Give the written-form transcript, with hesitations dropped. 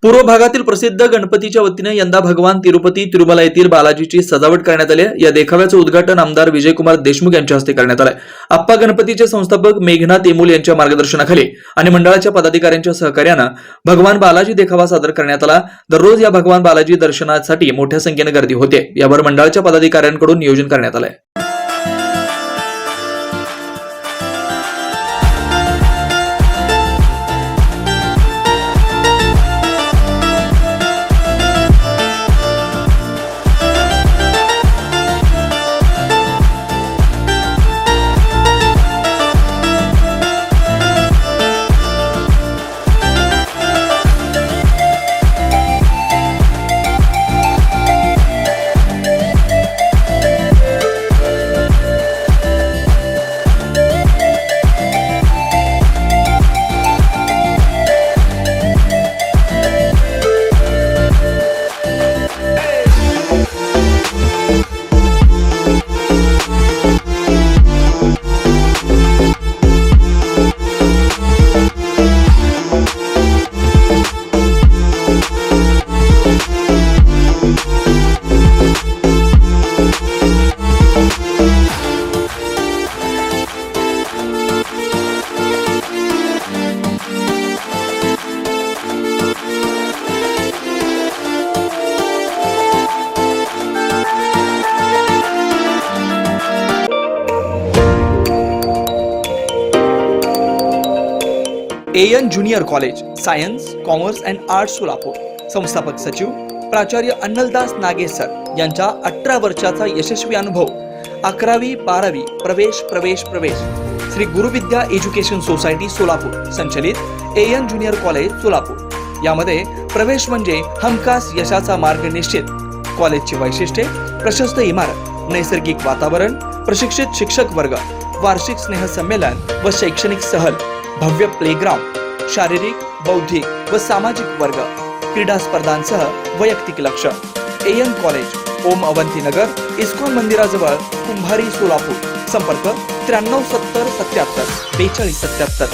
पूर्व भागातील प्रसिद्ध गणपतीच्या वतीने यंदा भगवान तिरुपती तिरुमला येथील बालाजीची सजावट करण्यात आली आहे। या देखाव्याचे उद्घाटन आमदार विजयकुमार देशमुख यांच्या हस्ते करण्यात आले। आप्पा गणपतीचे संस्थापक मेघनाथ एमुल यांच्या मार्गदर्शनाखाली आणि मंडळाच्या पदाधिकाऱ्यांच्या सहकार्याने भगवान बालाजी देखावा सादर करण्यात आला। दररोज या भगवान बालाजी दर्शनासाठी मोठ्या संख्येने गर्दी होते। यावर मंडळाच्या पदाधिकाऱ्यांकडून नियोजन करण्यात आले। AN junior college science commerce and arts Solapur संस्थापक सचिव प्राचार्य अन्नलदास नागेश सर यांचा 18 वर्षाचा यशस्वी अनुभव 11वी 12वी प्रवेश श्री गुरुविद्या एज्युकेशन सोसायटी सोलापूर संचलित एएन ज्युनियर कॉलेज सोलापूर यामध्ये प्रवेश म्हणजे हमखास यशाचा मार्ग निश्चित। कॉलेजची वैशिष्ट्ये प्रशस्त इमारत, नैसर्गिक वातावरण, प्रशिक्षित शिक्षक वर्ग, वार्षिक स्नेह संमेलन व शैक्षणिक सहल, भव्य प्लेग्राउंड, शारीरिक बौद्धिक व सामाजिक वर्ग, क्रीडा स्पर्धांसह वैयक्तिक लक्ष। AN college Om Avanti Nagar ISKCON मंदिराजवळ कुंभारी सोलापूर। संपर्क 93 70 77 42 77।